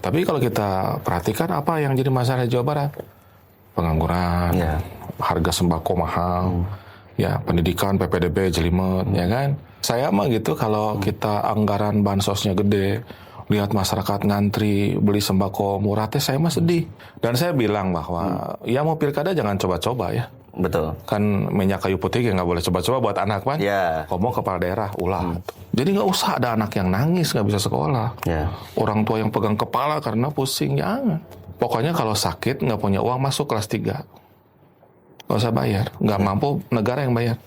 Tapi kalau kita perhatikan apa yang jadi masalah di Jawa Barat? Pengangguran, harga sembako mahal, ya pendidikan PPDB jelimet, ya kan? Saya mah gitu kalau kita anggaran bansosnya gede, lihat masyarakat ngantri beli sembako murah teh saya mah sedih. Dan saya bilang bahwa ya mau pilkada jangan coba-coba ya. Betul. Kan minyak kayu putih ya nggak boleh coba-coba buat anak kan. Ngomong kepala daerah ulah. Jadi nggak usah ada anak yang nangis nggak bisa sekolah. Orang tua yang pegang kepala karena pusing, jangan. Pokoknya kalau sakit nggak punya uang masuk kelas 3. Nggak usah bayar. Nggak mampu negara yang bayar.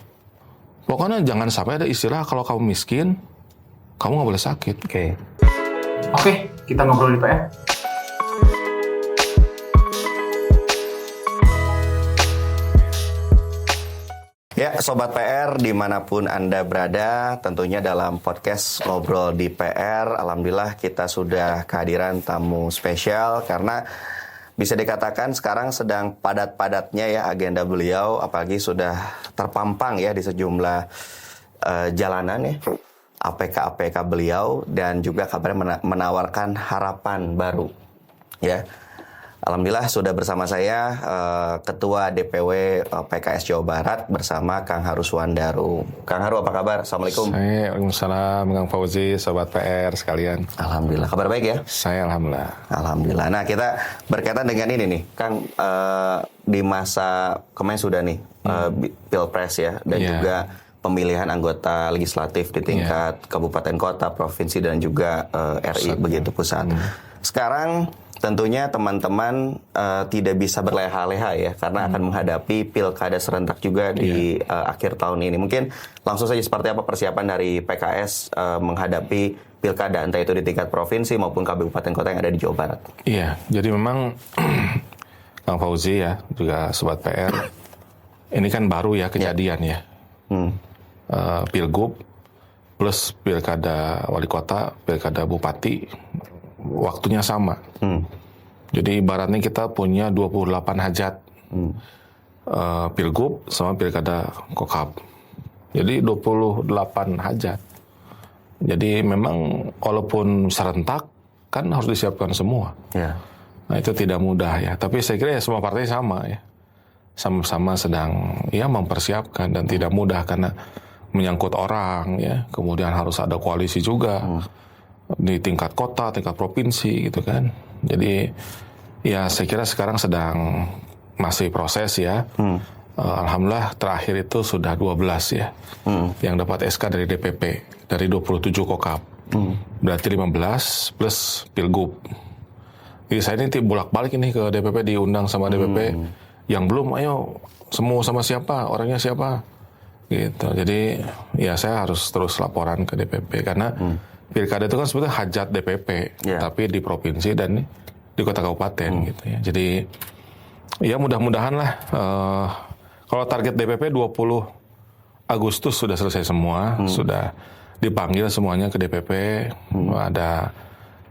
Pokoknya jangan sampai ada istilah kalau kamu miskin, kamu nggak boleh sakit. Oke, kita ngobrol di PR. Ya, Sobat PR dimanapun Anda berada, tentunya dalam podcast Ngobrol di PR, alhamdulillah kita sudah kehadiran tamu spesial karena bisa dikatakan sekarang sedang padat-padatnya ya agenda beliau, apalagi sudah terpampang ya di sejumlah jalanan ya, APK-APK beliau dan juga kabarnya menawarkan harapan baru ya. Alhamdulillah sudah bersama saya Ketua DPW PKS Jawa Barat bersama Kang Haru Suwandaru. Kang Haru, apa kabar? Assalamualaikum. Waalaikumsalam, Kang Fauzi, Sobat PR sekalian. Alhamdulillah, kabar baik ya? Saya alhamdulillah. Alhamdulillah. Nah, kita berkaitan dengan ini nih, Kang, di masa kemarin sudah nih Pilpres ya, dan juga pemilihan anggota legislatif di tingkat kabupaten kota, provinsi, dan juga RI, begitu pusat. Sekarang tentunya teman-teman tidak bisa berleha-leha ya, karena akan menghadapi pilkada serentak juga di akhir tahun ini. Mungkin langsung saja seperti apa persiapan dari PKS menghadapi pilkada, entah itu di tingkat provinsi maupun kabupaten kota yang ada di Jawa Barat. Iya, jadi memang Kang Fauzi ya, juga Sobat PR, ini kan baru ya kejadian ya. Pilgub plus pilkada wali kota, pilkada bupati, waktunya sama. Jadi ibaratnya kita punya 28 hajat. Pilgub sama pilkada kokab. Jadi 28 hajat. Jadi memang walaupun serentak kan harus disiapkan semua. Nah itu tidak mudah ya. Tapi saya kira ya semua partai sama ya. Sama-sama sedang ya mempersiapkan dan tidak mudah karena menyangkut orang ya. Kemudian harus ada koalisi juga. Di tingkat kota, tingkat provinsi gitu kan. Jadi ya saya kira sekarang sedang masih proses ya. Alhamdulillah terakhir itu sudah 12 ya. Yang dapat SK dari DPP dari 27 kokab. Berarti 15 plus pilgub. Jadi saya ini bolak-balik ini ke DPP, diundang sama DPP. Yang belum, ayo semua sama siapa, orangnya siapa gitu. Jadi ya saya harus terus laporan ke DPP karena pilkada itu kan sebetulnya hajat DPP, tapi di provinsi dan di kota kabupaten gitu ya. Jadi ya mudah-mudahan lah kalau target DPP 20 Agustus sudah selesai semua, sudah dipanggil semuanya ke DPP, ada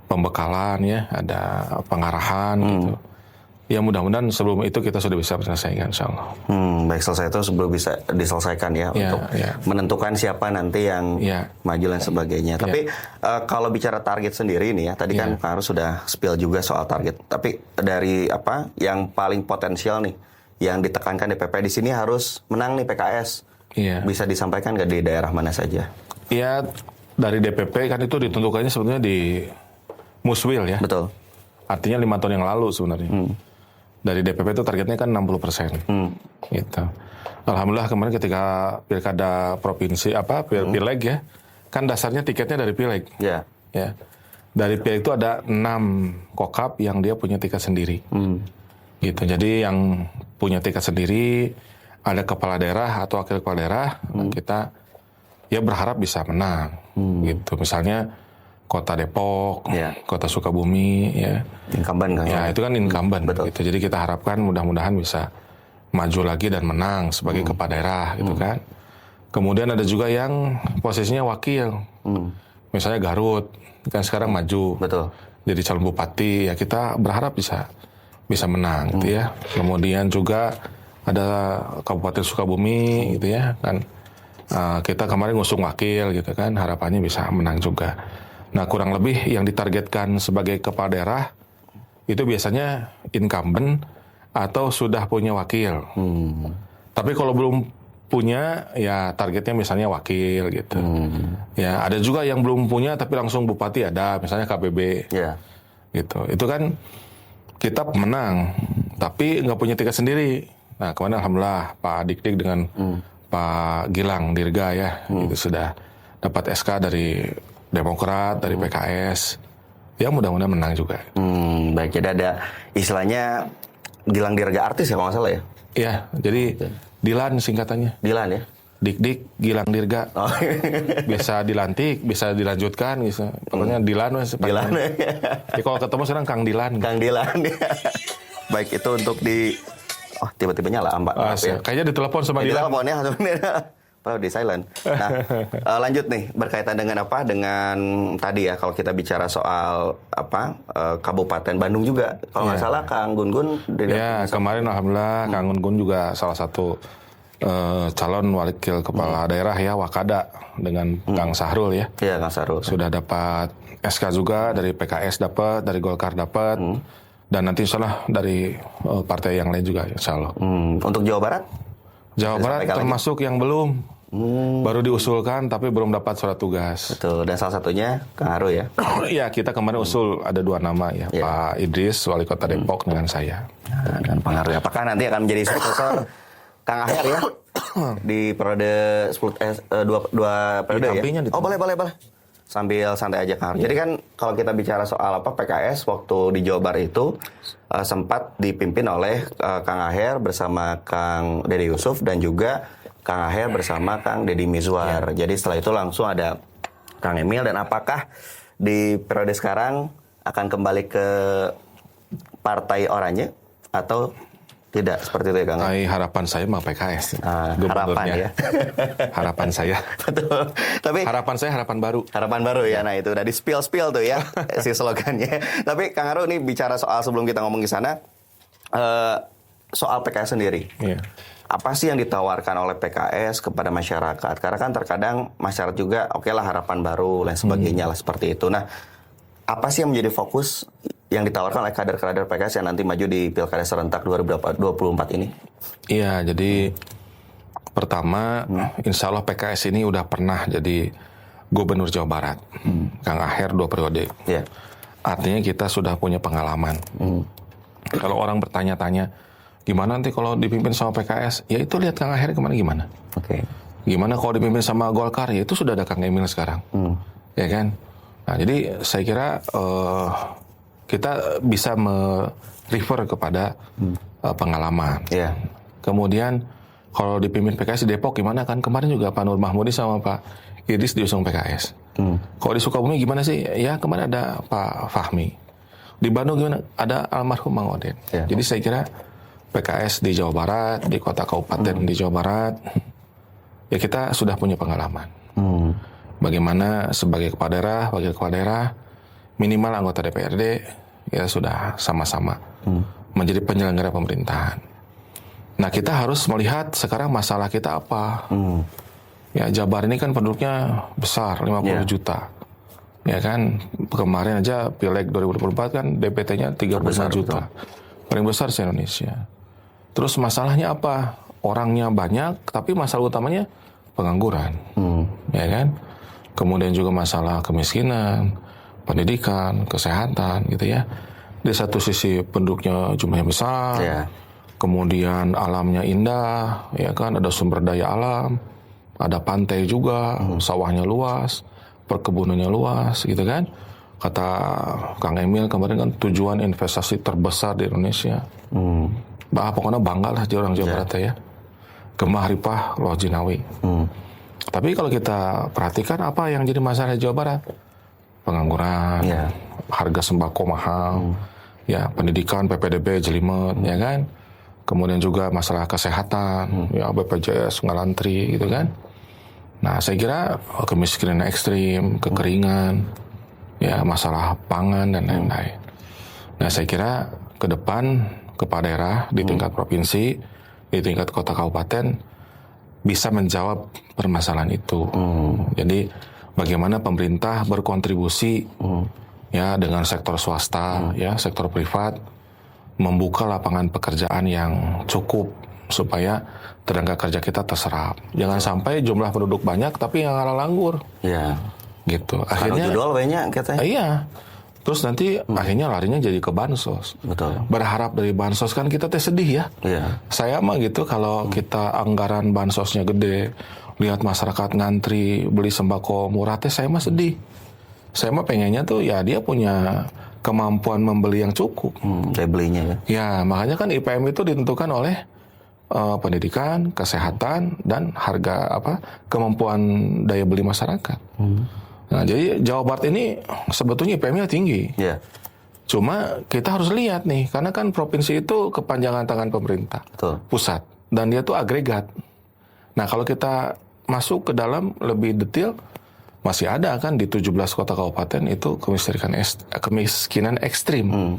pembekalan ya, ada pengarahan gitu. Ya mudah-mudahan sebelum itu kita sudah bisa menyelesaikan, insyaallah. Baik, selesai itu sebelum bisa diselesaikan ya, untuk menentukan siapa nanti yang maju dan sebagainya. Tapi kalau bicara target sendiri ini ya, tadi kan Kang Haru sudah spill juga soal target. Tapi dari apa yang paling potensial nih, yang ditekankan DPP di sini harus menang nih PKS. Bisa disampaikan nggak di daerah mana saja? Iya, dari DPP kan itu ditentukannya sebetulnya di Muswil ya. Betul. Artinya 5 tahun yang lalu sebenarnya. Dari DPP itu targetnya kan 60%. Gitu. Alhamdulillah kemarin ketika pilkada provinsi pileg ya, kan dasarnya tiketnya dari pileg. Ya. Dari pileg itu ada 6 kokab yang dia punya tiket sendiri. Gitu. Jadi yang punya tiket sendiri ada kepala daerah atau wakil kepala daerah, kita ya berharap bisa menang. Gitu. Misalnya Kota Depok, Kota Sukabumi, ya. Incumbent kan? Ya, itu kan incumbent. Gitu. Jadi kita harapkan mudah-mudahan bisa maju lagi dan menang sebagai kepala daerah, gitu kan. Kemudian ada juga yang posisinya wakil. Misalnya Garut, kan sekarang maju. Jadi calon bupati, ya kita berharap bisa menang, gitu ya. Kemudian juga ada Kabupaten Sukabumi, gitu ya. Kan kita kemarin ngusung wakil, gitu kan. Harapannya bisa menang juga. Nah kurang lebih yang ditargetkan sebagai kepala daerah itu biasanya incumbent atau sudah punya wakil. Tapi kalau belum punya, ya targetnya misalnya wakil gitu. Ya ada juga yang belum punya tapi langsung bupati ada, misalnya KBB. Gitu. Itu kan kita pemenang, tapi nggak punya tiket sendiri. Nah kemarin alhamdulillah Pak Dik-Dik dengan Pak Gilang Dirga ya, itu sudah dapat SK dari Demokrat, dari PKS. Ya mudah-mudahan menang juga. Baik, jadi ada istilahnya Gilang Dirga artis ya kalau nggak salah ya? Iya, jadi Dilan singkatannya. Dilan ya? Dik-Dik, Gilang Dirga. Bisa dilantik, bisa dilanjutkan gitu. Pokoknya Dilan. Dilan. Ya, kalau ketemu sekarang Kang Dilan. Kang Dilan ya. Baik, itu untuk di... Oh, tiba-tiba nyala Mbak. Ya. Kayaknya ditelepon sama Dilan. Ditelepon ya. Padahal di silent. Nah, lanjut nih. Berkaitan dengan apa? Dengan tadi ya, kalau kita bicara soal apa Kabupaten Bandung juga. Kalau nggak salah, Kang Gun-Gun. Ya, kemarin alhamdulillah Kang Gun-Gun juga salah satu calon wakil kepala daerah ya, Wakada dengan Kang Sahrul ya. Iya, Kang Sahrul. Sudah dapat SK juga dari PKS dapat, dari Golkar dapat. Dan nanti insyaallah dari partai yang lain juga insyaallah. Untuk Jawa Barat? Jawa Barat termasuk yang belum. Baru diusulkan tapi belum dapat surat tugas. Betul, dan salah satunya Kang Haru ya? Ya, kita kemarin usul ada 2 nama ya, Pak Idris, Wali Kota Depok dengan saya. Dan Kang Haru, apakah nanti akan menjadi suksesor Kang Aher ya? Di periode 2 periode ya? Oh boleh. Sambil santai aja Kang Haru. Jadi kan kalau kita bicara soal apa PKS waktu di Jawa Barat itu sempat dipimpin oleh Kang Aher bersama Kang Dede Yusuf dan juga Kang Aher bersama Kang Deddy Mizwar. Jadi setelah itu langsung ada Kang Emil. Dan apakah di periode sekarang akan kembali ke Partai Oranye atau tidak seperti itu ya Kang? Harapan saya mah PKS. Harapan ya. Harapan saya. Betul. Tapi harapan saya harapan baru. Harapan baru ya. Nah itu udah di spill tuh ya si slogannya. Tapi Kang Haru ini bicara soal sebelum kita ngomong ke sana soal PKS sendiri. Apa sih yang ditawarkan oleh PKS kepada masyarakat? Karena kan terkadang masyarakat juga oke lah harapan baru lain sebagainya lah seperti itu. Nah, apa sih yang menjadi fokus yang ditawarkan oleh kader-kader PKS yang nanti maju di Pilkada serentak 2024 ini? Iya, jadi pertama insya Allah PKS ini udah pernah jadi Gubernur Jawa Barat. Kang Aher 2 periode. Artinya kita sudah punya pengalaman. Kalau orang bertanya-tanya, gimana nanti kalau dipimpin sama PKS? Ya itu lihat Kang Aher kemana gimana. Gimana kalau dipimpin sama Golkar? Ya itu sudah ada Kang Emil sekarang. Ya kan? Nah jadi saya kira kita bisa merefer kepada pengalaman. Kemudian kalau dipimpin PKS di Depok gimana kan? Kemarin juga Pak Nur Mahmudi sama Pak Idris diusung PKS. Kalau di Sukabumi gimana sih? Ya kemarin ada Pak Fahmi. Di Bandung gimana? Ada almarhum Mang Oden. Jadi saya kira PKS di Jawa Barat, di kota kabupaten di Jawa Barat, ya kita sudah punya pengalaman. Bagaimana sebagai kepala daerah, wakil kepala daerah, minimal anggota DPRD, ya sudah sama-sama menjadi penyelenggara pemerintahan. Nah kita harus melihat sekarang masalah kita apa. Ya Jabar ini kan penduduknya besar, 50 juta. Ya kan, kemarin aja Pileg 2024 kan DPT-nya 35 juta. Paling besar di Indonesia. Terus masalahnya apa? Orangnya banyak, tapi masalah utamanya pengangguran. Ya kan? Kemudian juga masalah kemiskinan, pendidikan, kesehatan gitu ya. Di satu sisi penduduknya jumlahnya besar, kemudian alamnya indah, ya kan, ada sumber daya alam, ada pantai juga, sawahnya luas, perkebunannya luas gitu kan. Kata Kang Emil kemarin kan tujuan investasi terbesar di Indonesia. Pokoknya bangga lah orang Jawa Barat ya. Gemah Ripah Loh Jinawi. Tapi kalau kita perhatikan apa yang jadi masalah di Jawa Barat? Pengangguran, harga sembako mahal, ya pendidikan PPDB jelimet, ya kan? Kemudian juga masalah kesehatan, ya BPJS ngalantri gitu kan? Nah saya kira kemiskinan ekstrim, kekeringan, ya masalah pangan dan lain-lain. Nah saya kira ke depan kepala daerah di tingkat provinsi, di tingkat kota kabupaten bisa menjawab permasalahan itu. Jadi bagaimana pemerintah berkontribusi ya dengan sektor swasta, ya sektor privat, membuka lapangan pekerjaan yang cukup supaya tenaga kerja kita terserap. Jangan sampai jumlah penduduk banyak tapi yang ngalah nganggur. Ya. Gitu. Akhirnya judul banyak katanya. Iya. Terus nanti akhirnya larinya jadi ke bansos. Betul. Berharap dari bansos kan kita teh sedih ya. Iya. Saya mah gitu kalau kita anggaran bansosnya gede, lihat masyarakat ngantri beli sembako murah teh saya mah sedih. Saya mah pengennya tuh ya dia punya kemampuan membeli yang cukup. Daya belinya ya. Ya, makanya kan IPM itu ditentukan oleh pendidikan, kesehatan, dan harga kemampuan daya beli masyarakat. Nah, jadi Jawa Barat ini sebetulnya IPM-nya tinggi. Yeah. Cuma kita harus lihat nih, karena kan provinsi itu kepanjangan tangan pemerintah, Betul. pusat, dan dia tuh agregat. Nah, kalau kita masuk ke dalam lebih detail, masih ada kan di 17 kota kabupaten itu kemiskinan ekstrim.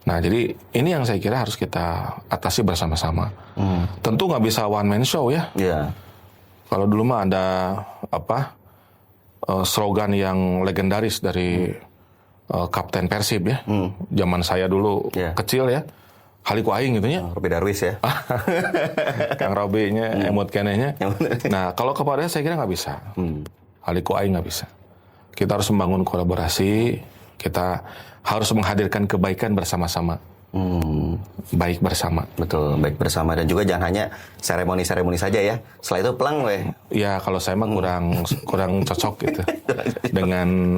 Nah, jadi ini yang saya kira harus kita atasi bersama-sama. Tentu nggak bisa one man show ya. Yeah. Kalau dulu mah ada slogan yang legendaris dari Kapten Persib ya. Zaman saya dulu kecil ya. Haliku aing gitu ya. Robi Darwis ya. Kang Robi-nya, emot kenehnya. Nah, kalau kepada saya kira nggak bisa. Haliku aing nggak bisa. Kita harus membangun kolaborasi. Kita harus menghadirkan kebaikan bersama-sama. Baik bersama. Betul, baik bersama. Dan juga jangan hanya seremoni-seremoni saja ya. Setelah itu pelang weh. Ya, kalau saya mah kurang cocok gitu. Dengan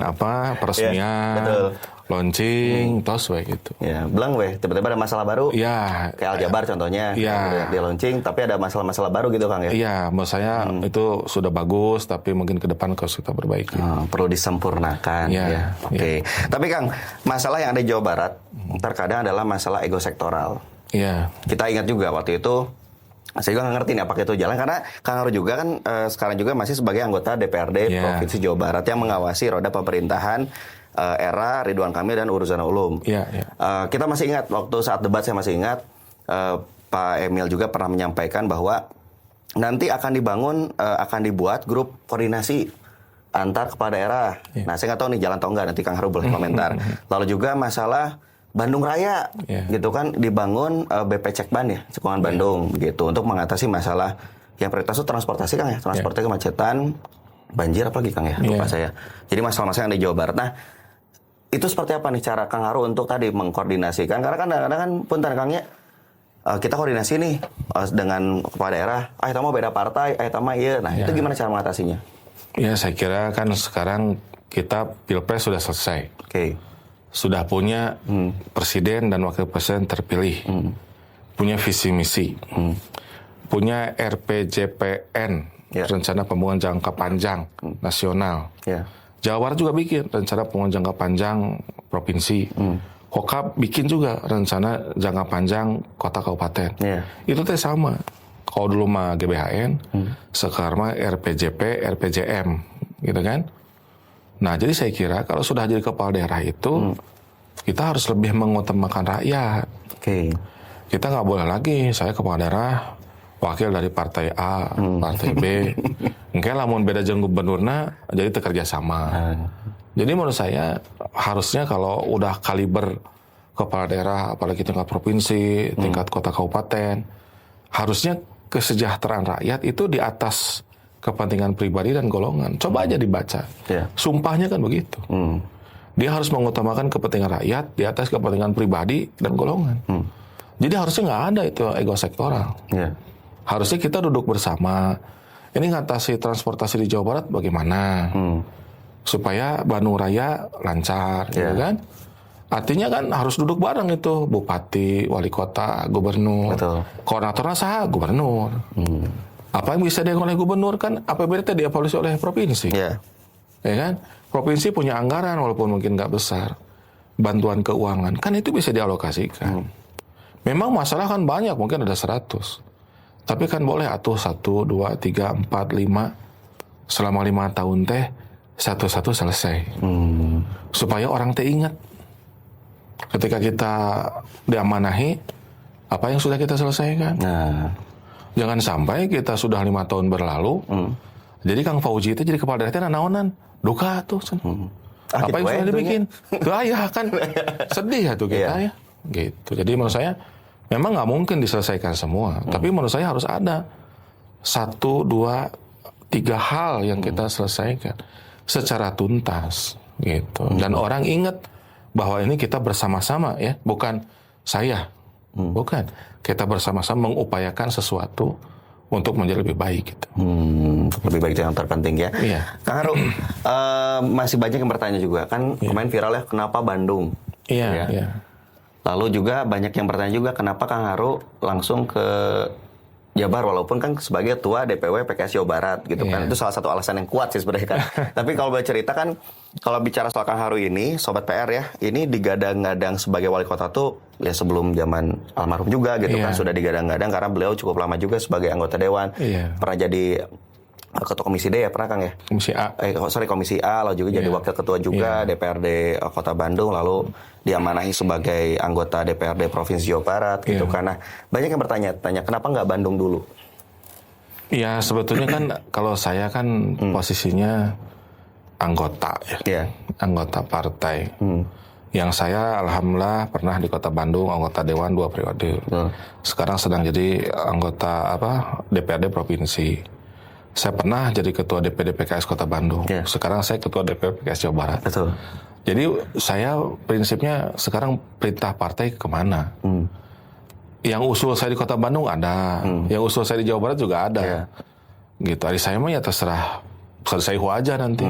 peresmian, betul. launching, tos weh gitu. Ya, belang weh. Tiba-tiba ada masalah baru. Ya. Kayak Aljabar contohnya. Ya. Dia launching, tapi ada masalah-masalah baru gitu Kang ya. Iya, menurut saya itu sudah bagus, tapi mungkin ke depan harus kita perbaiki. Perlu disempurnakan. Ya. Oke. Tapi Kang, masalah yang ada di Jawa Barat terkadang adalah masalah ego sektoral. Iya. Kita ingat juga waktu itu, saya juga nggak ngerti nih apakah itu jalan, karena Kang Haru juga kan sekarang juga masih sebagai anggota DPRD Provinsi Jawa Barat yang mengawasi roda pemerintahan era Ridwan Kamil dan Uruzanul Ulum. Kita masih ingat waktu saat debat, saya masih ingat Pak Emil juga pernah menyampaikan bahwa nanti akan dibuat grup koordinasi antar kepala daerah. Nah, saya nggak tahu nih jalan atau enggak, nanti Kang Haru boleh komentar. Lalu juga masalah Bandung Raya, gitu kan, dibangun BP Cekban ya, Cekungan Bandung, gitu, untuk mengatasi masalah yang prioritas itu transportasi Kang ya, transportasi kemacetan, banjir apalagi Kang ya, lupa saya. Jadi masalah-masalah yang ada di Jawa Barat. Nah, itu seperti apa nih cara Kang Haru untuk tadi mengkoordinasikan? Karena kan kadang-kadang kan punten Kang ya, kita koordinasi nih dengan kepala daerah, kita mau beda partai, kita mau iya. Nah, itu gimana cara mengatasinya? Ya, saya kira kan sekarang kita Pilpres sudah selesai. Sudah punya presiden dan wakil presiden terpilih, punya visi misi, punya RPJPN, rencana pembangunan jangka panjang nasional. Jawa Barat juga bikin rencana pembangunan jangka panjang provinsi. Kokab bikin juga rencana jangka panjang kota kabupaten. Itu teh sama. Kalau dulu mah GBHN, sekarang mah RPJP, RPJM, gitu kan? Nah, jadi saya kira kalau sudah jadi kepala daerah itu, kita harus lebih mengutamakan rakyat. Kita nggak boleh lagi, saya kepala daerah, wakil dari partai A, partai B. Mungkin lamun beda jeung gubernurna, jadi kerja sama. Jadi menurut saya, harusnya kalau udah kaliber kepala daerah, apalagi tingkat provinsi, tingkat kota kabupaten, harusnya kesejahteraan rakyat itu di atas kepentingan pribadi dan golongan. Coba aja dibaca. Sumpahnya kan begitu. Dia harus mengutamakan kepentingan rakyat di atas kepentingan pribadi dan golongan. Jadi harusnya nggak ada itu ego sektoral. Harusnya kita duduk bersama. Ini ngatasi transportasi di Jawa Barat bagaimana? Supaya Bandung Raya lancar, gitu kan? Artinya kan harus duduk bareng itu. Bupati, wali kota, gubernur. Koordinatornya saha? Gubernur. Apa yang bisa dilakukan oleh gubernur kan APBD itu dievaluasi oleh provinsi. Ya kan? Provinsi punya anggaran walaupun mungkin nggak besar. Bantuan keuangan. Kan itu bisa dialokasikan. Memang masalah kan banyak. Mungkin ada 100. Tapi kan boleh atuh 1, 2, 3, 4, 5. Selama 5 tahun teh satu-satu selesai. Supaya orang teh ingat. Ketika kita diamanahi, apa yang sudah kita selesaikan. Jangan sampai kita sudah 5 tahun berlalu, jadi Kang Fauzi itu jadi kepala daerah naonan, duka tuh. Apa yang sudah dibikin? Ya kan sedih ya tuh kita ya. Gitu. Jadi menurut saya memang nggak mungkin diselesaikan semua. Tapi menurut saya harus ada 1, 2, 3 hal yang kita selesaikan secara tuntas gitu. Dan orang ingat bahwa ini kita bersama-sama ya, bukan saya. Bukan. Kita bersama-sama mengupayakan sesuatu untuk menjadi lebih baik gitu. Lebih baik itu yang terpenting ya. Iya. Kang Haru, masih banyak yang bertanya juga kan kemarin viral ya kenapa Bandung? Iya, iya. Lalu juga banyak yang bertanya juga kenapa Kang Haru langsung ke Jabar walaupun kan sebagai ketua DPW PKS Jawa Barat gitu kan. Itu salah satu alasan yang kuat sih sebenarnya kan. Tapi kalau boleh cerita kan kalau bicara soal Kang Haru ini Sobat PR ya, ini digadang-gadang sebagai wali kota tuh ya sebelum zaman almarhum juga gitu kan, sudah digadang-gadang karena beliau cukup lama juga sebagai anggota dewan. Pernah jadi ketua komisi D ya, pernah Kang ya? Komisi A, lalu juga jadi wakil ketua juga DPRD Kota Bandung, lalu diamanahi sebagai anggota DPRD Provinsi Jawa Barat gitu kan. Nah, banyak yang bertanya kenapa nggak Bandung dulu? Ya sebetulnya kan kalau saya kan posisinya anggota ya, anggota partai. Yang saya alhamdulillah pernah di Kota Bandung anggota dewan 2 periode. Sekarang sedang jadi anggota DPRD provinsi. Saya pernah jadi ketua DPD PKS Kota Bandung. Sekarang saya ketua DPD PKS Jawa Barat. Betul. Jadi saya prinsipnya sekarang perintah partai kemana. Yang usul saya di Kota Bandung ada, yang usul saya di Jawa Barat juga ada. Gitu. Jadi saya mah ya terserah selesai aja nanti.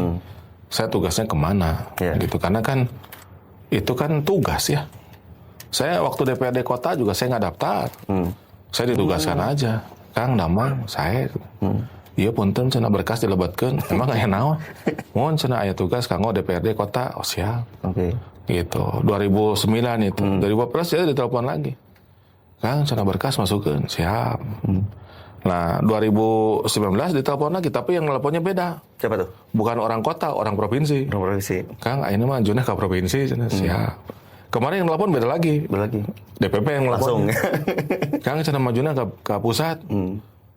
Saya tugasnya kemana. Gitu. Karena kan itu kan tugas ya. Saya waktu DPRD Kota juga saya nggak daftar. Saya ditugaskan aja. Kang Damang, saya... Iya punten cenah berkas dilebatkeun. Emang aya naon? Mohon cenah aya tugas kanggo DPRD kota. Oh siap. Gitu. 2009 itu. 2014 dia ditelepon lagi. Kang cenah berkas masukeun. Siap. Nah, 2019 ditelepon lagi tapi yang teleponnya beda. Siapa tuh? Bukan orang kota, orang provinsi. Kang, ayeuna mah ajunya ke provinsi cenah. Siap. Kemarin yang telepon beda lagi. DPP yang telepon. Kang cenah majunya ke pusat.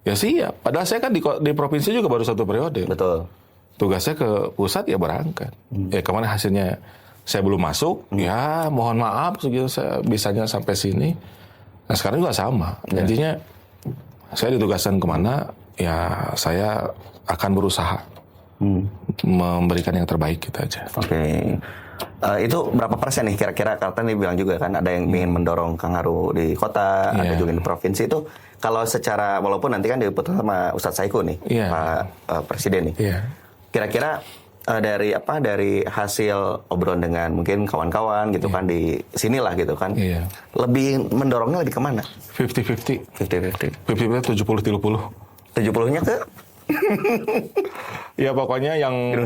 Ya siap. Padahal saya kan di provinsi juga baru 1 periode. Betul. Tugasnya ke pusat ya berangkat. Ya kemana hasilnya saya belum masuk. Ya mohon maaf segitu saya bisanya sampai sini. Nah sekarang juga sama. Intinya saya ditugaskan kemana ya saya akan berusaha memberikan yang terbaik gitu aja. Itu berapa persen nih kira-kira? Karena bilang juga kan ada yang ingin mendorong Kang Haru di kota, ada juga di provinsi itu. Kalau secara walaupun nanti kan diputuskan sama Ustadz Saiku nih, Pak Presiden nih. Kira-kira dari hasil obrolan dengan mungkin kawan-kawan gitu kan di sinilah gitu kan. Lebih mendorongnya lebih kemana? 50-50. 50-50. 70-30. 70-nya ke? Ya pokoknya yang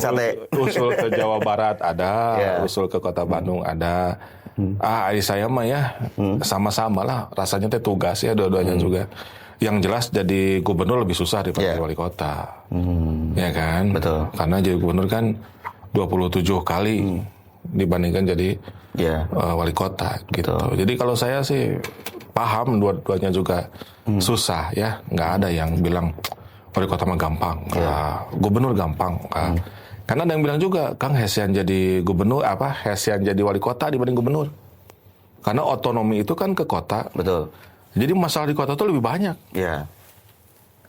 usul ke Jawa Barat ada, usul ke Kota Bandung ada. Ari saya mah ya sama-sama lah, rasanya teh tugas ya dua-duanya juga. Yang jelas jadi gubernur lebih susah daripada wali kota. Ya kan? Betul. Karena jadi gubernur kan 27 kali dibandingkan jadi wali kota gitu. Jadi kalau saya sih paham dua-duanya juga susah ya, nggak ada yang bilang wali kota mah gampang, gubernur gampang. Karena ada yang bilang juga, Kang hesian jadi gubernur, hesian jadi wali kota dibanding gubernur. Karena otonomi itu kan ke kota. Betul. Jadi masalah di kota itu lebih banyak. Ya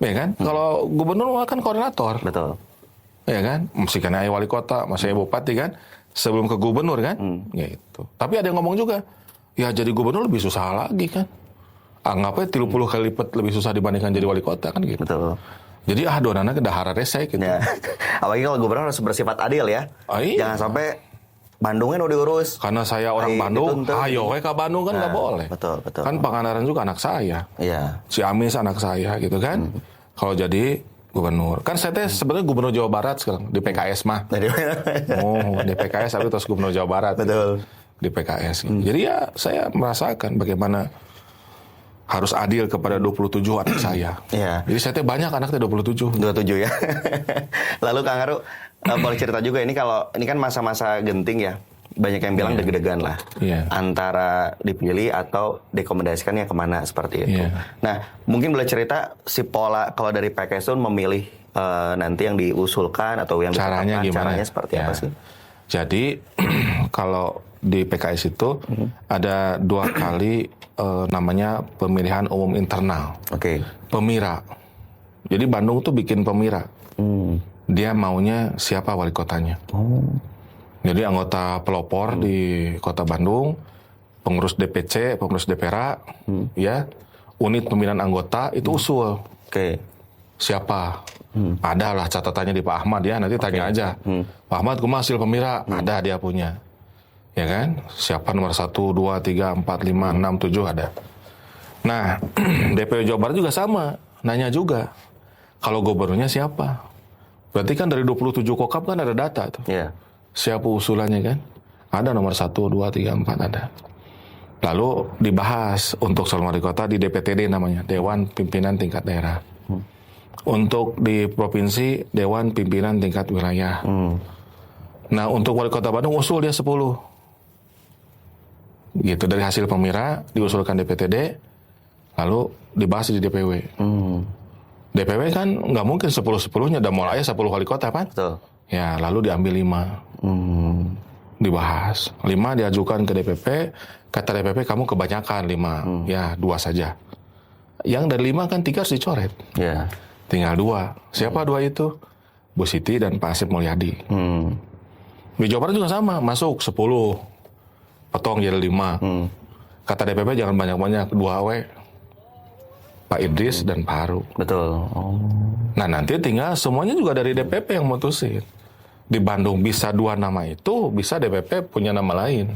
kan? Kalau gubernur kan koordinator. Betul. Ya kan? Masih kena wali kota, masih bupati kan? Sebelum ke gubernur kan? Gitu. Tapi ada yang ngomong juga, ya jadi gubernur lebih susah lagi kan? Anggapnya 30 kali lipat lebih susah dibandingkan jadi wali kota kan gitu. Betul. Jadi donana ke dahara rese gitu. Apalagi kalau gubernur harus bersifat adil ya. Jangan sampai Bandungnya udah diurus. Karena saya orang Bandung, ayo ke Bandung kan nggak boleh. Betul. Kan Pangandaran juga anak saya. Si Amis anak saya gitu kan. Kalau jadi gubernur. Kan saya sebenarnya gubernur Jawa Barat sekarang di PKS mah. Di PKS tapi terus gubernur Jawa Barat. Betul. Di PKS. Jadi ya saya merasakan bagaimana harus adil kepada 27 anak saya. Jadi saya banyak anaknya 27. 27 ya. Lalu Kang Haru, boleh cerita juga ini kan masa-masa genting ya. Banyak yang bilang deg-degan lah. Antara dipilih atau direkomendasikannya kemana seperti itu. Nah, mungkin boleh cerita si pola kalau dari PKS itu memilih nanti yang diusulkan atau yang caranya gimana? Caranya seperti apa sih? Jadi kalau di PKS itu ada 2 kali namanya pemilihan umum internal. Oke. Pemira. Jadi Bandung tuh bikin pemira. Dia maunya siapa wali kotanya. Jadi anggota pelopor di Kota Bandung, pengurus DPC, pengurus DPRA, ya, unit pemilihan anggota itu usul. Oke. Siapa? Ada lah catatannya di Pak Ahmad ya, nanti tanya aja. Pak Ahmad, kumaha hasil pemira? Ada dia punya. Ya kan? Siapa nomor 1, 2, 3, 4, 5, 6, 7 ada. Nah, DPW Jawa Barat juga sama. Nanya juga. Kalau gubernurnya siapa? Berarti kan dari 27 kokap kan ada data tuh. Iya. Siapa usulannya kan? Ada nomor 1, 2, 3, 4 ada. Lalu dibahas untuk calon wali kota di DPTD namanya, Dewan Pimpinan Tingkat Daerah. Untuk di provinsi, Dewan Pimpinan Tingkat Wilayah. Nah, untuk wali kota Bandung usul dia 10. Gitu, dari hasil pemira diusulkan DPTD, lalu dibahas di DPW. DPW kan nggak mungkin 10-10-nya, udah mulai 10 wali kota kan? Betul. Ya, lalu diambil 5. Dibahas. 5 diajukan ke DPP, kata DPP kamu kebanyakan 5. Ya, 2 saja. Yang dari 5 kan 3 harus dicoret. Ya. Tinggal 2. Siapa 2 itu? Bu Siti dan Pak Asep Mulyadi. Di Jawa Barat juga sama, masuk 10. Potong jadi 5. Kata DPP jangan banyak-banyak, 2 we. Pak Idris dan Pak Haru. Betul. Nah, nanti tinggal semuanya juga dari DPP yang mutusin. Di Bandung bisa 2 nama itu, bisa DPP punya nama lain.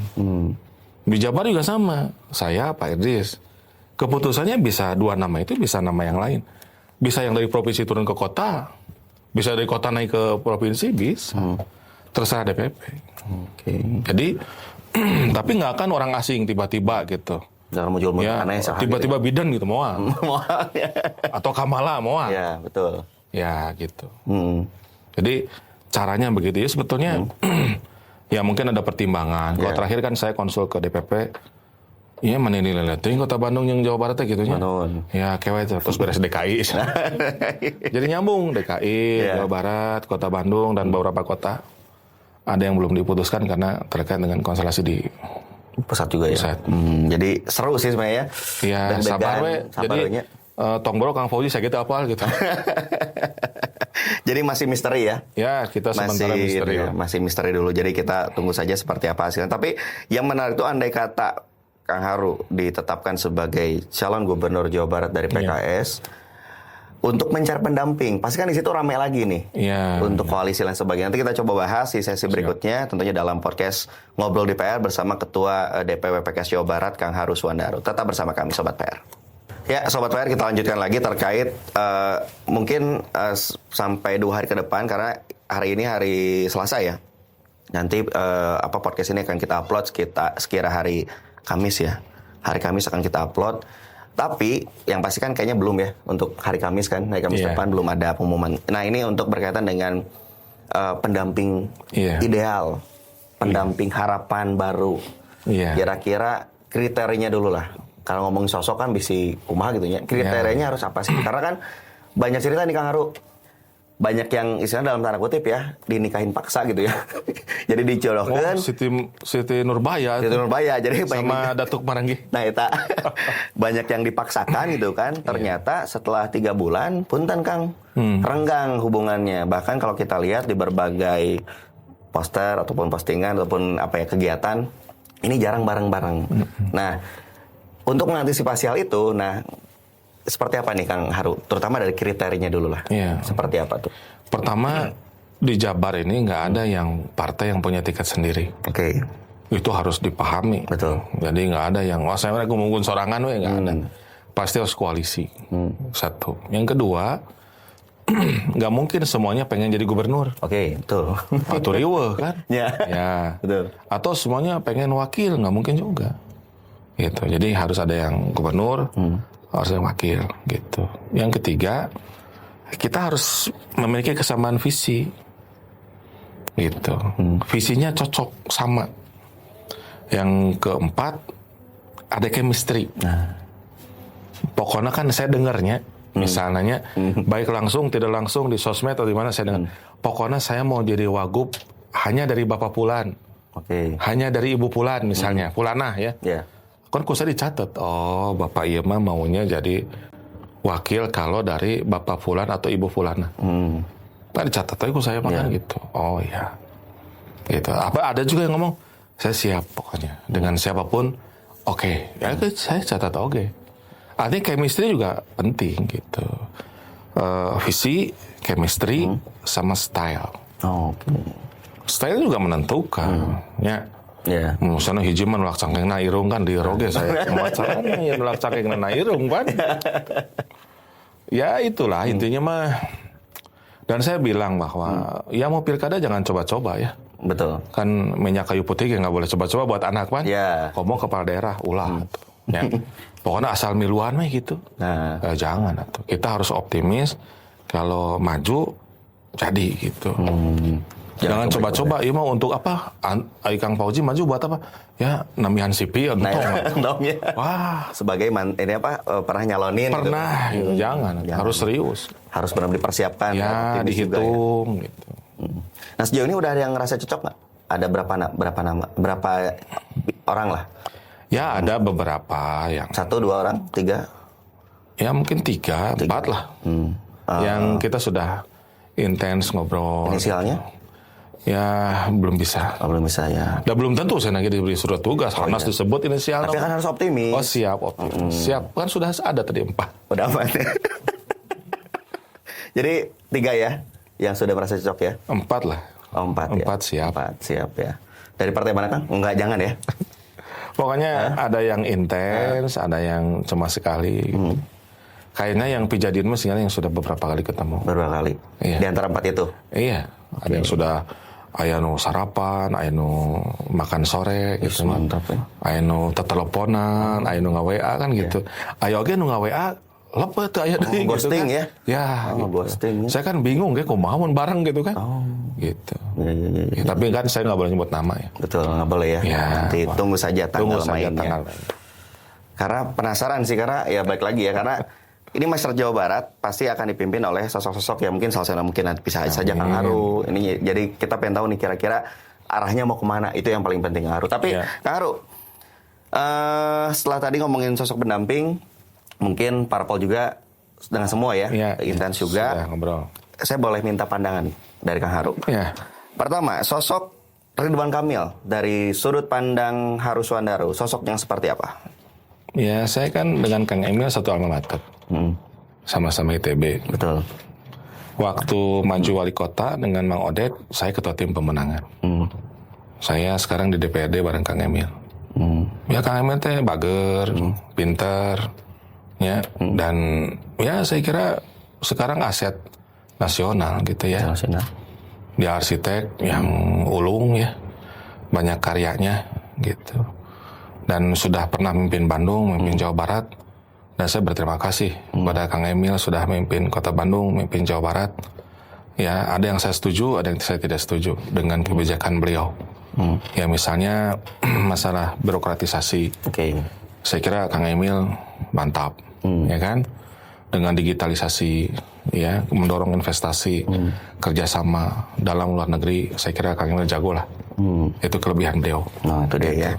Di Jawa Barat juga sama. Saya, Pak Idris. Keputusannya bisa 2 nama itu, bisa nama yang lain. Bisa yang dari provinsi turun ke kota, bisa dari kota naik ke provinsi, bisa. Terserah DPP. Jadi, tapi nggak akan orang asing tiba-tiba gitu. Jangan muncul Ya, aneh tiba-tiba Bidan gitu, mau. Atau Kamala, mau. Ya, betul. Ya, gitu. Jadi, caranya begitu. Ya sebetulnya, ya mungkin ada pertimbangan. Kalau terakhir kan saya konsul ke DPP, iya mana ini leleting Kota Bandung yang Jawa Barat gitu nya. Ya kewe itu terus beres DKI. Jadi nyambung DKI, Jawa Barat, Kota Bandung dan beberapa kota. Ada yang belum diputuskan karena terkait dengan konstelasi di pusat juga ya. Jadi seru sih sebenarnya. Iya, sabar we. Jadi tong bro Kang Fauzi saya gitu apal gitu. Jadi masih misteri ya? Ya, kita sementara misteri. Masih misteri dulu. Jadi kita tunggu saja seperti apa hasilnya. Tapi yang menarik itu andai kata Kang Haru ditetapkan sebagai calon gubernur Jawa Barat dari PKS untuk mencari pendamping, pasti kan di situ ramai lagi nih untuk koalisi dan sebagainya. Nanti kita coba bahas di sesi berikutnya, tentunya dalam podcast Ngobrol di PR bersama Ketua DPW PKS Jawa Barat Kang Haru Suwandaro. Tetap bersama kami Sobat PR. Ya, Sobat PR, kita lanjutkan lagi terkait mungkin sampai 2 hari ke depan, karena hari ini hari Selasa ya. Nanti podcast ini akan kita upload sekira hari Kamis ya. Hari Kamis akan kita upload. Tapi yang pasti kan kayaknya belum ya untuk hari Kamis kan. Hari Kamis depan belum ada pengumuman. Nah, ini untuk berkaitan dengan pendamping ideal. Pendamping harapan baru. Kira-kira kriterianya dulu lah. Kalau ngomong sosok kan bisa kumaha gitu ya. Kriterianya harus apa sih? Karena kan banyak cerita nih Kang Haru. Banyak yang istilahnya dalam tanda kutip ya, dinikahin paksa gitu ya. Jadi dijodohkan. Siti Nurbaya. Siti Nurbaya. Jadi sama Datuk Maranggi. Nah, itu banyak yang dipaksakan gitu kan. Ternyata setelah 3 bulan, punten Kang, renggang hubungannya. Bahkan kalau kita lihat di berbagai poster ataupun postingan ataupun kegiatan, ini jarang bareng-bareng. Nah, untuk mengantisipasi hal itu, seperti apa nih Kang Haru? Terutama dari kriterinya dulu lah. Seperti apa tuh? Pertama, di Jabar ini nggak ada yang partai yang punya tiket sendiri. Itu harus dipahami. Betul. Jadi nggak ada yang, saya ngomongin sorangan, nggak ada. Pasti harus koalisi. Satu. Yang kedua, nggak mungkin semuanya pengen jadi gubernur. Betul. Atau riweuh kan? Ya. Betul. Atau semuanya pengen wakil, nggak mungkin juga. Gitu. Jadi harus ada yang gubernur, harus ada wakil gitu. Yang ketiga, kita harus memiliki kesamaan visi gitu. Visinya cocok sama. Yang keempat, ada chemistry. Pokoknya kan saya dengarnya, misalnya baik langsung tidak langsung di sosmed atau di mana saya dengar, pokoknya saya mau jadi wagub hanya dari Bapak Pulan, hanya dari Ibu Pulan misalnya, Pulanah ya. Kan saya dicatat, oh Bapak iya mah maunya jadi wakil kalau dari Bapak Pulan atau Ibu Pulanah. Nah, dicatat aja saya makan gitu. Oh iya, gitu. Apa ada juga yang ngomong, saya siap pokoknya dengan siapapun. Oke. Ya saya catat oke. Artinya chemistry juga penting gitu. Visi, chemistry, sama style. Style juga menentukan. Ya. Misalnya hiji mah nolak cangkengna irung kan di roge saya. Masalahnya ya nolak cangkengna irung kan. Ya itulah intinya mah. Dan saya bilang bahwa ya mau pilkada jangan coba-coba ya. Betul. Kan minyak kayu putih nggak boleh coba-coba buat anak kan. Ngomong kepala daerah ulah. Ya. Pokoknya asal miluan mah gitu. Jangan atuh. Kita harus optimis kalau maju jadi gitu. Jangan coba-coba, ya mau untuk apa? Kang Fauzi maju buat apa? Ya namihan sipi entong. Wah, sebagai ini apa pernah nyalonin pernah gitu. Jangan, harus serius. Harus benar dipersiapkan ya, dihitung ya. Gitu. Nah, sejauh ini udah ada yang ngerasa cocok nggak? Ada berapa orang lah? Ya, ada beberapa yang 1, 2 orang, 3. Ya, mungkin 3, 4 lah. Yang kita sudah intens ngobrol. Inisialnya? Ya, belum bisa. Belum bisa ya. Udah belum tentu saya lagi diberi surat tugas. Harus disebut inisial. Tapi kan harus optimis. Oh, siap, optimis. Siap. Kan sudah ada tadi 4. Udah 4. Jadi 3 ya, yang sudah merasa cocok ya? 4 lah. 4 ya? 4 siap. 4 siap ya. Dari partai mana Kang? Enggak, jangan ya. Pokoknya ada yang intens, ada yang cuma sekali. Kayaknya yang Pijadin mah yang sudah beberapa kali ketemu. Beberapa kali? Iya. Di antara 4 itu? Iya. Ada yang sudah aya nu sarapan, aya nu makan sore gitu. Mantap ya. Aya nu teteleponan, aya nu nga-WA kan gitu. Aya oge nu nga-WA lepet aya deui gitu ghosting kan. Ya. Ya, gitu. Ghosting. Saya kan bingung ge kumaha mun bareng gitu kan. Gitu. Ya, tapi kan saya nggak boleh nyebut nama ya. Betul, nggak boleh ya. Nanti tunggu saja tanggal mainnya. Karena penasaran sih, karena ya baik lagi ya, karena ini Masyarakat Jawa Barat pasti akan dipimpin oleh sosok-sosok yang mungkin salah satu mungkin nanti bisa saja Kang Haru. Ini jadi kita pengen tahu nih kira-kira arahnya mau kemana, itu yang paling penting Kang Haru. Tapi Kang Haru, setelah tadi ngomongin sosok pendamping, mungkin parpol juga dengan semua ya, intens juga. Ngobrol. Saya boleh minta pandangan dari Kang Haru. Pertama, sosok Ridwan Kamil dari sudut pandang Haru Suandaro, sosok yang seperti apa? Ya, saya kan dengan Kang Emil satu alma mater. Sama-sama ITB. Betul. Waktu maju wali kota dengan Mang Odet, saya ketua tim pemenangan. Saya sekarang di DPRD bareng Kang Emil. Ya Kang Emil teh bager, pinter, ya, dan ya saya kira sekarang aset nasional gitu ya. Nasional. Dia arsitek yang ulung ya, banyak karyanya gitu. Dan sudah pernah memimpin Bandung, memimpin Jawa Barat. Dan saya berterima kasih kepada Kang Emil sudah memimpin Kota Bandung, memimpin Jawa Barat. Ya, ada yang saya setuju, ada yang saya tidak setuju dengan kebijakan beliau. Ya, misalnya masalah birokratisasi. Saya kira Kang Emil mantap, ya kan? Dengan digitalisasi, ya, mendorong investasi, kerjasama dalam luar negeri. Saya kira Kang Emil jago lah. Itu kelebihan beliau. Nah, itu dia ya.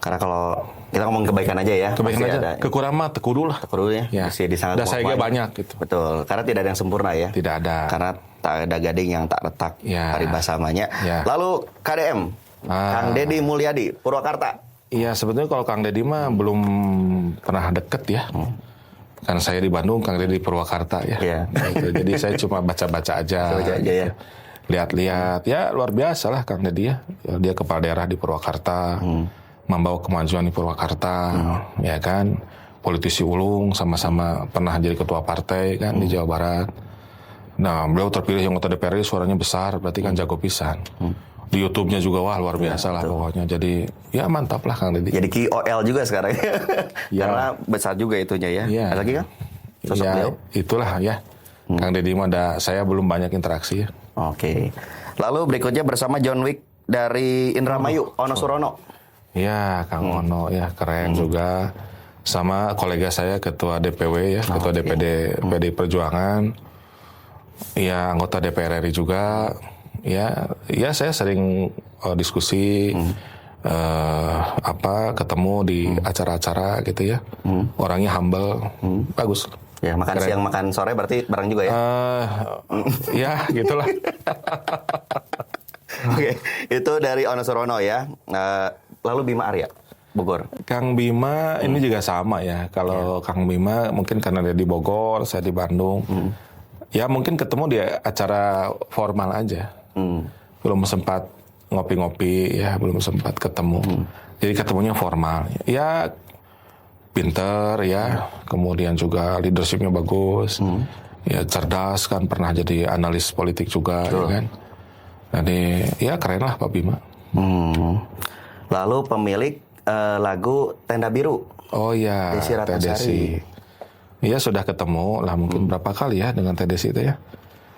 Karena kalau kita ngomong kebaikan aja ya. Kebaikan aja. Ada. Kekurangan mah tekudu lah. Tekudu ya. Bisa disangat. Dan saya banyak gitu. Betul. Karena tidak ada yang sempurna ya. Tidak ada. Karena tak ada gading yang tak retak. Paribasamanya. Lalu KDM. Kang Deddy Mulyadi, Purwakarta. Iya, sebetulnya kalau Kang Deddy mah belum pernah deket ya. Kan saya di Bandung, Kang Deddy di Purwakarta ya. Gitu. Jadi saya cuma baca-baca aja. Ya. Lihat-lihat. Ya luar biasa lah Kang Deddy ya. Dia kepala daerah di Purwakarta. Membawa kemajuan di Purwakarta, ya kan, politisi ulung, sama-sama pernah jadi ketua partai kan di Jawa Barat. Nah, beliau terpilih yang anggota DPRD, suaranya besar, berarti kan jago pisan. Di YouTube-nya juga wah luar biasa lah pokoknya. Jadi ya mantap lah Kang Deddy. Jadi KOL juga sekarang, karena besar juga itunya ya. Ada lagi kan? Sosok beliau? Itulah ya. Kang Deddy mah saya belum banyak interaksi ya. Oke. Lalu berikutnya bersama John Wick dari Indramayu, Ono Surono. Ya, Kang Ono ya keren juga. Sama kolega saya ketua DPW ya, ketua DPD PDI Perjuangan. Ya, anggota DPR RI juga. Ya saya sering diskusi, ketemu di acara-acara gitu ya. Orangnya humble, bagus. Ya, makan siang, makan sore berarti bareng juga ya? Ya, gitulah. Oke, itu dari Ono Surono ya. Lalu Bima Arya, Bogor. Kang Bima ini juga sama ya. Kalau Kang Bima mungkin karena dia di Bogor, saya di Bandung. Ya mungkin ketemu di acara formal aja. Belum sempat ngopi-ngopi ya, belum sempat ketemu. Jadi ketemunya formal. Ya pinter ya, kemudian juga leadershipnya bagus. Ya cerdas kan, pernah jadi analis politik juga ya kan. Jadi ya keren lah Pak Bima. Lalu pemilik lagu Tenda Biru. Oh iya, Teh Desi. Iya sudah ketemu lah mungkin berapa kali ya dengan Teh Desi itu ya?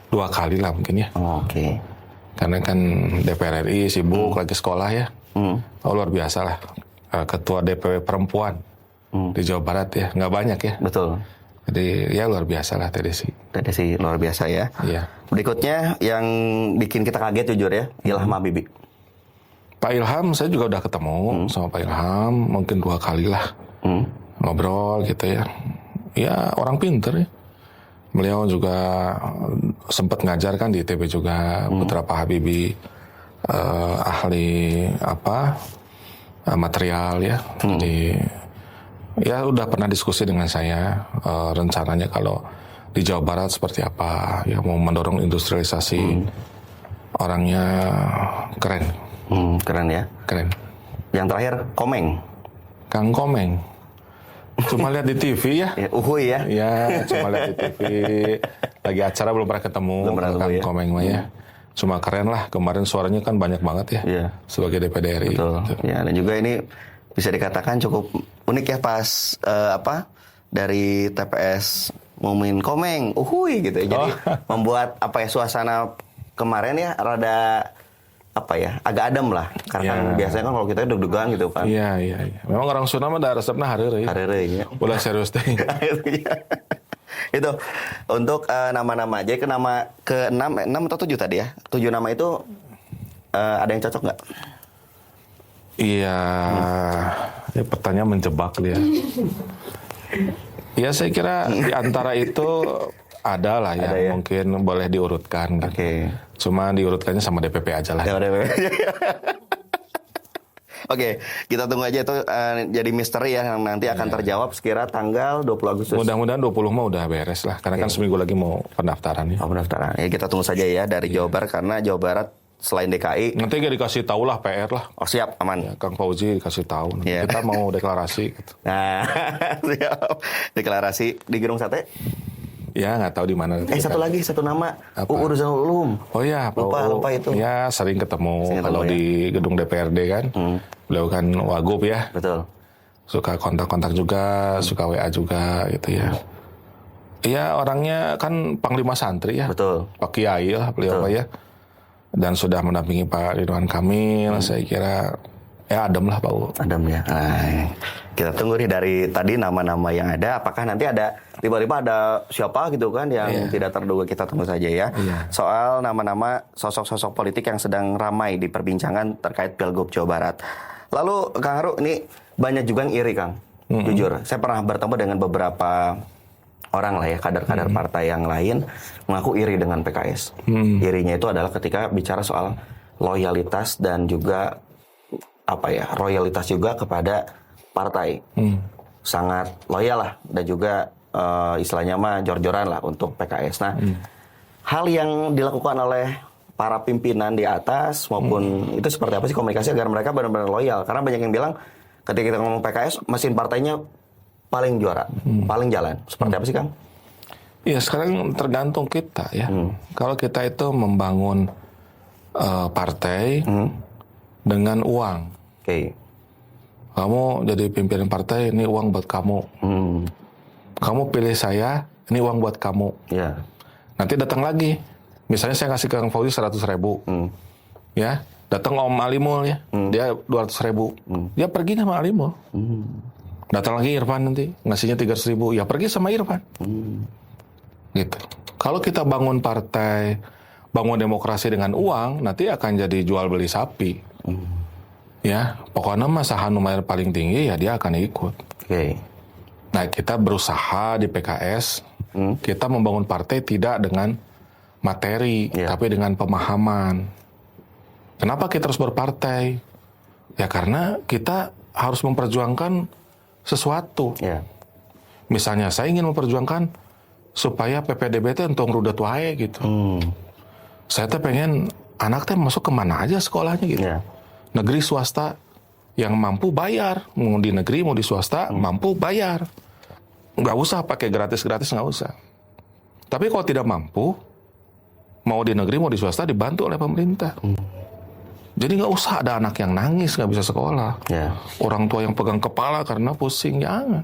2 kali lah mungkin ya. Oke. Karena kan DPR RI sibuk lagi sekolah ya. Oh luar biasa lah. Ketua DPW perempuan di Jawa Barat ya, nggak banyak ya. Betul. Jadi ya luar biasa lah Teh Desi. Teh Desi luar biasa ya. Iya. Berikutnya yang bikin kita kaget jujur ya, Ilham Habibie. Pak Ilham saya juga udah ketemu sama Pak Ilham mungkin 2 kali lah ngobrol gitu ya. Ya orang pinter ya. Beliau juga sempat ngajar kan di ITB juga. Putra Pak Habibie ahli material ya. Jadi ya udah pernah diskusi dengan saya rencananya kalau di Jawa Barat seperti apa ya, mau mendorong industrialisasi. Orangnya keren. Keren ya. Keren. Yang terakhir Komeng. Kang Komeng. Cuma lihat di TV ya. Uhuy ya. Ya, cuma lihat di TV. Lagi acara belum pernah ketemu. Belum pernah Kang ya. Komeng mah ya. Cuma keren lah. Kemarin suaranya kan banyak banget ya. Iya. Sebagai DPD RI. Betul. Gitu. Ya, dan juga ini bisa dikatakan cukup unik ya pas dari TPS ngomongin Komeng, uhuy gitu ya. Jadi membuat suasana kemarin ya rada agak adem lah. Karena kan biasanya kan kalau kita deg-degan gitu kan. Iya. Memang orang Sunda mah da resepna hareureuy. Hareureuy ya. Ulah serius teh. Itu untuk nama-nama. Jadi ke nama ke-6 atau 7 tadi ya. 7 nama itu ada yang cocok nggak? Iya. Ini pertanyaan menjebak dia. Ya saya kira di antara itu ada lah ya, ya? mungkin boleh diurutkan. Gitu. Oke. Cuma diurutkannya sama DPP aja lah. Oke, kita tunggu aja itu jadi misteri ya yang nanti akan terjawab sekira tanggal 20 Agustus. Mudah-mudahan 20 mah udah beres lah, karena kan seminggu lagi mau pendaftaran ya. Oh, pendaftaran. Ya kita tunggu saja ya dari Jawa Barat, karena Jawa Barat selain DKI. Nanti gak dikasih tahu lah PR lah. Oh siap, aman. Ya, Kang Fauzi dikasih tahu. Kita mau deklarasi gitu. Nah, siap. Deklarasi di Gedung Sate. Ya nggak tahu di mana. Satu nama. Urusan Ulum. Oh ya, lupa itu. Ya sering ketemu kalau di gedung DPRD kan. Beliau kan wagub ya. Betul. Suka kontak-kontak juga, suka WA juga gitu ya. Iya orangnya kan Panglima Santri ya. Betul. Pak Kiai lah beliau Pak ya. Dan sudah mendampingi Pak Ridwan Kamil, saya kira ya adem lah Pak U. Adem ya. Nah, kita tunggu nih dari tadi nama-nama yang ada. Apakah nanti ada tiba-tiba ada siapa gitu kan yang tidak terduga, kita tunggu saja ya. Soal nama-nama sosok-sosok politik yang sedang ramai di perbincangan terkait Pilgub Jawa Barat. Lalu Kang Haru, ini banyak juga yang iri Kang. Jujur, saya pernah bertemu dengan beberapa orang lah ya, kader-kader partai yang lain mengaku iri dengan PKS. Irinya itu adalah ketika bicara soal loyalitas dan juga royalitas juga kepada partai. Sangat loyal lah, dan juga istilahnya mah jor-joran lah untuk PKS. Nah, hal yang dilakukan oleh para pimpinan di atas maupun itu seperti apa sih komunikasi agar mereka benar-benar loyal? Karena banyak yang bilang ketika kita ngomong PKS, mesin partainya paling juara, paling jalan. Seperti apa sih Kang? Iya sekarang tergantung kita ya. Kalau kita itu membangun partai dengan uang. Oke. Kamu jadi pimpinan partai, ini uang buat kamu. Kamu pilih saya, ini uang buat kamu. Ya. Nanti datang lagi. Misalnya saya kasih ke Kang Fauzi 100.000. Ya, datang Om Alimul ya. Dia 200.000. Dia pergi sama Alimul. Datang lagi Irfan nanti, ngasihnya 300.000. Ya pergi sama Irfan. Gitu. Kalau kita bangun partai bangun demokrasi dengan uang, nanti akan jadi jual beli sapi. Ya, pokoknya masa Hanu bayar paling tinggi ya dia akan ikut. Nah, kita berusaha di PKS, kita membangun partai tidak dengan materi, tapi dengan pemahaman. Kenapa kita harus berpartai? Ya karena kita harus memperjuangkan sesuatu. Misalnya saya ingin memperjuangkan supaya PPDB itu untung rudet wae gitu. Saya tuh pengen anak teh masuk kemana aja sekolahnya gitu. Negeri swasta yang mampu bayar, mau di negeri mau di swasta mampu bayar. Nggak usah pakai gratis-gratis, nggak usah. Tapi kalau tidak mampu, mau di negeri mau di swasta dibantu oleh pemerintah. Jadi nggak usah ada anak yang nangis nggak bisa sekolah. Orang tua yang pegang kepala karena pusing, jangan.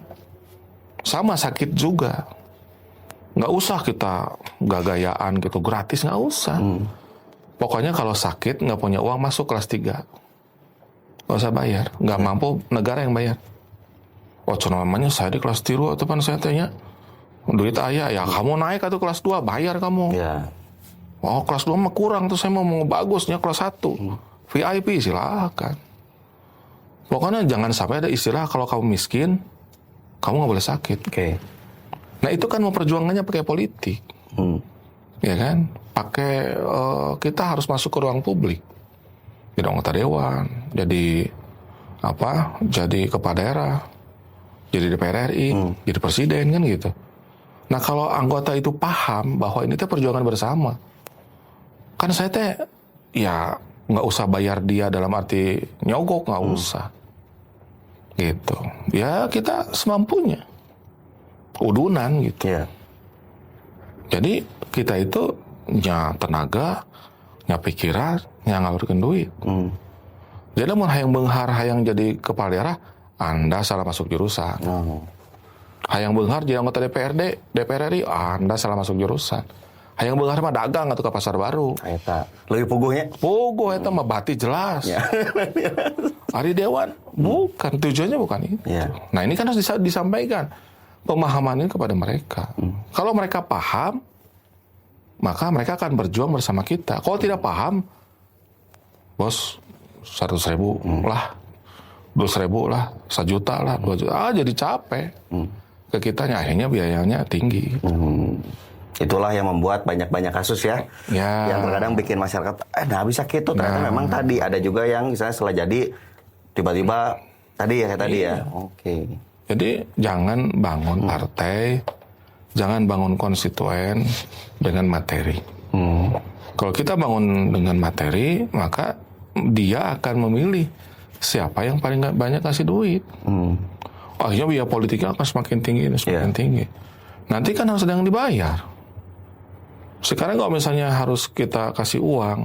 Sama sakit juga. Nggak usah kita gagayaan gitu, gratis nggak usah. Pokoknya kalau sakit nggak punya uang masuk kelas 3. Nggak usah bayar, nggak mampu negara yang bayar. Oh namanya saya di kelas 3 atau saya tanya, duit ayah ya kamu naik atau kelas 2 bayar kamu. Oh kelas 2 mah kurang tuh saya mau bagusnya kelas 1. VIP silakan. Pokoknya jangan sampai ada istilah kalau kamu miskin, kamu nggak boleh sakit. Nah itu kan memperjuangannya pakai politik, ya kan? Pakai kita harus masuk ke ruang publik, jadi anggota dewan, jadi jadi kepala daerah, jadi DPR RI, jadi presiden kan gitu. Nah kalau anggota itu paham bahwa ini teh perjuangan bersama, kan saya teh ya nggak usah bayar dia dalam arti nyogok, nggak usah, gitu. Ya kita semampunya. Udunan gitu. Jadi kita itu nya tenaga, nya pikiran, nya ngaluarkeun duit. Jadi mun hayang beunghar hayang jadi kepala daerah, Anda salah masuk jurusan. Hayang beunghar jadi anggota DPR RI, Anda salah masuk jurusan. Hayang beunghar mah dagang atau ke pasar baru. Eta leuwih puguhnya. Puguh eta mah bati jelas. Ari dewan bukan tujuannya bukan itu. Nah ini kan harus disampaikan pemahaman ini kepada mereka. Kalau mereka paham, maka mereka akan berjuang bersama kita. Kalau tidak paham, bos 100.000 lah, 200.000 lah, 1 juta lah, 2 juta, jadi capek. Ke kitanya akhirnya biayanya tinggi. Itulah yang membuat banyak kasus ya. Yang terkadang bikin masyarakat, nah bisa gitu. Ternyata memang tadi ada juga yang misalnya setelah jadi tiba-tiba tadi ya kayak tadi ya. Jadi jangan bangun partai, jangan bangun konstituen dengan materi. Kalau kita bangun dengan materi, maka dia akan memilih siapa yang paling banyak kasih duit. Akhirnya biaya politiknya akan semakin tinggi, tinggi. Nanti kan harus ada yang dibayar. Sekarang kalau misalnya harus kita kasih uang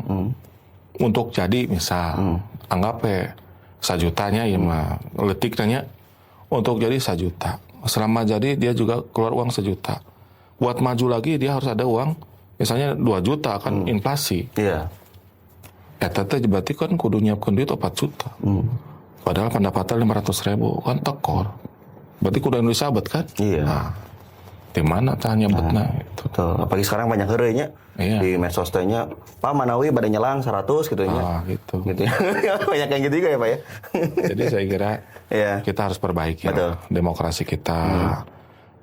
untuk jadi misal, anggap 1 jutanya ya mah letik nanya. Untuk jadi 1 juta. Selama jadi dia juga keluar uang 1 juta. Buat maju lagi dia harus ada uang, misalnya 2 juta akan inflasi. Ya teteh berarti kan kudu nyiapkan duit 4 juta. Padahal pendapatan 500.000 kan tekor. Berarti kudu Indonesia bet kan? Nah, di mana tanya betna gitu. Apalagi sekarang banyak heureunya di medsos tanya, Pak Manawi pada nyelang 100 gitu nya. Gitu. Banyak yang gitu juga ya Pak ya. Jadi saya kira kita harus perbaiki demokrasi kita.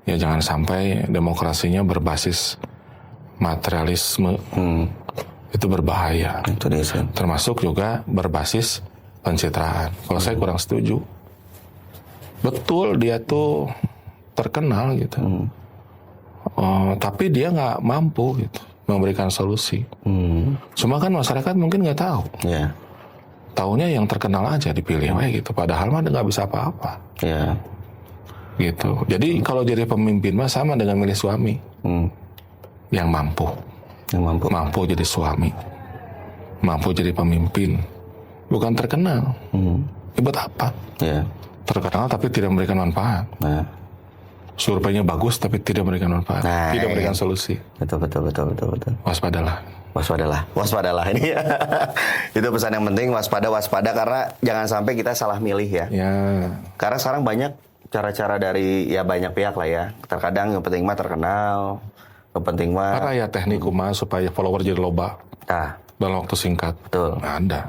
Ya jangan sampai demokrasinya berbasis materialisme. Itu berbahaya. Itu dia, termasuk juga berbasis pencitraan. Kalau saya kurang setuju. Betul dia tuh terkenal gitu. Tapi dia nggak mampu gitu memberikan solusi. Cuma kan masyarakat mungkin nggak tahu. Taunya yang terkenal aja dipilih gitu. Padahal mah nggak bisa apa-apa. Gitu. Jadi kalau jadi pemimpin mah sama dengan milih suami. Yang mampu jadi suami, mampu jadi pemimpin, bukan terkenal. Buat apa? Terkenal tapi tidak memberikan manfaat. Surveinya bagus tapi tidak memberikan manfaat, tidak memberikan solusi. Betul. Waspadalah ini. Itu pesan yang penting, waspada karena jangan sampai kita salah milih ya. Karena sekarang banyak cara-cara dari banyak pihak lah ya. Terkadang yang penting mah terkenal, Kepenting mah. Karena ya teknik kumaha supaya follower jadi loba dalam waktu singkat. Betul. Nah, ada.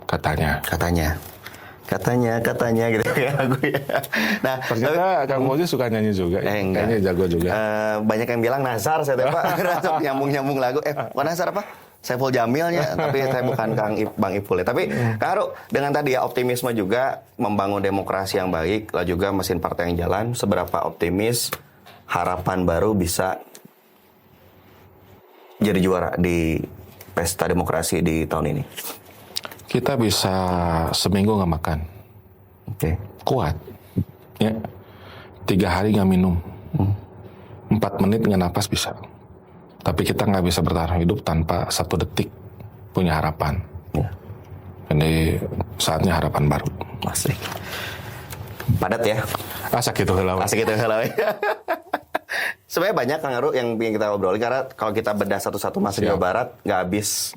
Katanya gitu ya aku ya. Nah, ternyata Kang Fauzi suka nyanyi juga. Kayaknya jago juga. Banyak yang bilang Nazar saya teh Pak. nyambung lagu. Bukan Nazar apa? Saiful Jamilnya, tapi saya bukan Bang Ipul ya. Tapi Kang Haru, dengan tadi ya optimisme juga membangun demokrasi yang baik, lalu juga mesin partai yang jalan, seberapa optimis harapan baru bisa jadi juara di pesta demokrasi di tahun ini? Kita bisa seminggu nggak makan. Oke. Kuat. Ya. 3 hari nggak minum. 4 menit nggak napas bisa. Tapi kita nggak bisa bertahan hidup tanpa 1 detik punya harapan. Ya. Jadi saatnya harapan baru. Asik. Padat ya. Asik itu heula. Sebenarnya banyak Kang Haru yang ingin kita obrolin, karena kalau kita bedah satu-satu masa Jawa Barat nggak habis.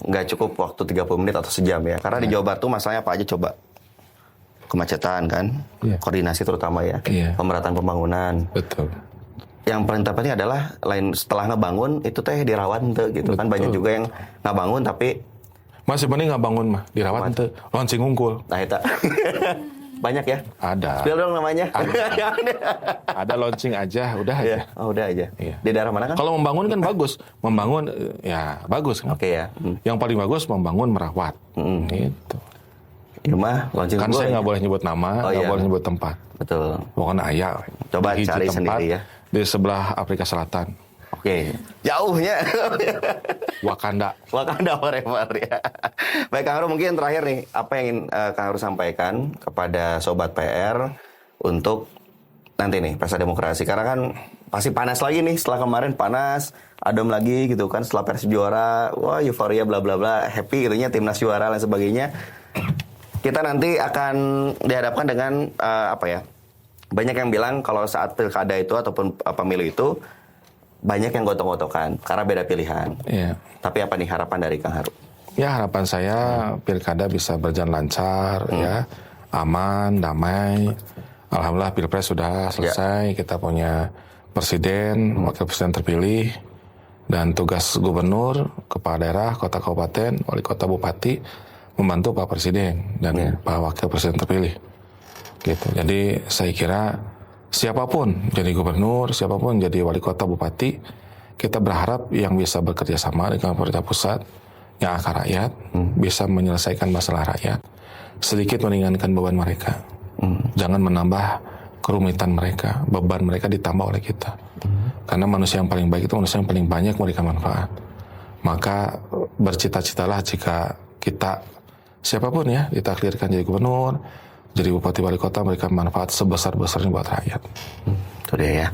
Nggak cukup waktu 30 menit atau sejam ya. Karena di Jawa Barat tuh masalahnya apa aja coba. Kemacetan kan, koordinasi terutama ya, pemerataan pembangunan. Betul. Yang paling terpenting adalah setelah ngebangun itu teh dirawat ente gitu. Betul. Kan banyak juga yang nggak bangun tapi masih mending nggak bangun mah dirawat ente, launching unggul. Nah itu banyak ya. Ada. Spill dong namanya. Ada launching aja, udah aja. Udah aja. Iya. Di daerah mana kan? Kalau membangun kan bagus, membangun ya bagus kan. Oke ya. Yang paling bagus membangun merawat. Gitu. Ya mah launching kan saya nggak boleh nyebut nama, nggak boleh nyebut tempat. Betul. Pokoknya ayah. Coba cari sendiri ya. Di sebelah Afrika Selatan. Oke. Jauhnya. Wakanda forever ya. Baik Kang Haru, mungkin terakhir nih, apa yang ingin Kang Haru sampaikan kepada Sobat PR untuk nanti nih pesta demokrasi, karena kan pasti panas lagi nih setelah kemarin panas, adem lagi gitu kan setelah Persib juara, wah euforia bla bla bla, happy gitunya timnas juara dan sebagainya. Kita nanti akan dihadapkan dengan apa ya? Banyak yang bilang kalau saat pilkada itu ataupun pemilu itu banyak yang gotok-gotokan karena beda pilihan. Iya. Tapi apa nih harapan dari Kang Haru? Ya harapan saya pilkada bisa berjalan lancar, ya aman, damai. Alhamdulillah pilpres sudah selesai. Kita punya presiden, wakil presiden terpilih, dan tugas gubernur, kepala daerah, kota kabupaten, wali kota, bupati membantu Pak Presiden dan Pak Wakil Presiden terpilih. Gitu. Jadi saya kira siapapun jadi gubernur, siapapun jadi wali kota, bupati, kita berharap yang bisa bekerja sama dengan pemerintah pusat, yang akan rakyat, bisa menyelesaikan masalah rakyat, sedikit meringankan beban mereka. Jangan menambah kerumitan mereka, beban mereka ditambah oleh kita. Karena manusia yang paling baik itu manusia yang paling banyak memberikan manfaat. Maka bercita-citalah jika kita, siapapun ya, ditakdirkan jadi gubernur, jadi bupati, wali kota, memberikan manfaat sebesar-besarnya buat rakyat. Itu dia ya.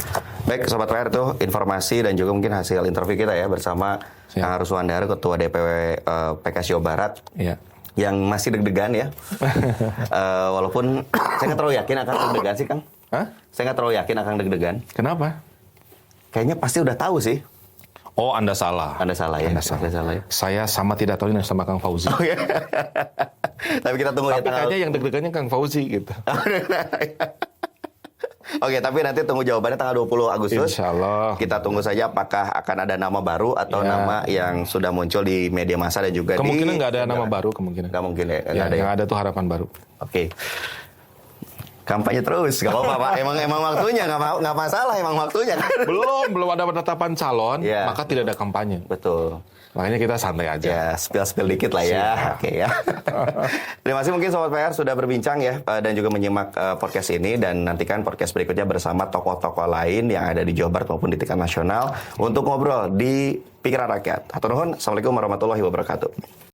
Baik Sobat PR, itu informasi dan juga mungkin hasil interview kita ya bersama Kang Haru Suwandara, Ketua DPW PKS Jawa Barat. Iya. Yang masih deg-degan ya. Walaupun saya nggak terlalu yakin akan deg-degan sih Kang. Hah? Saya nggak terlalu yakin akan deg-degan. Kenapa? Kayaknya pasti udah tahu sih. Oh, Anda salah. Anda salah ya. Anda salah ya. Saya sama tidak tahu ini sama Kang Fauzi. Oh, ya. Tapi kita tunggu ya. Tapi kayaknya yang deg-degannya Kang Fauzi gitu. Oke, tapi nanti tunggu jawabannya tanggal 20 Agustus. Insyaallah. Kita tunggu saja apakah akan ada nama baru atau nama yang sudah muncul di media massa dan juga kemungkinan nggak ada nama baru, kemungkinan. Nggak mungkin ya. Yang ada tuh harapan baru. Oke. Kampanye terus, nggak apa-apa Pak. Emang waktunya, nggak masalah emang waktunya kan. Belum ada penetapan calon, maka tidak ada kampanye. Betul. Makanya kita santai aja. Ya, spill dikit lah ya. Oke ya. Terima kasih mungkin Sobat PR sudah berbincang ya dan juga menyimak podcast ini, dan nantikan podcast berikutnya bersama tokoh-tokoh lain yang ada di Jawa Barat maupun di tingkat nasional untuk ngobrol di Pikiran Rakyat. Hatur nuhun. Assalamualaikum warahmatullahi wabarakatuh.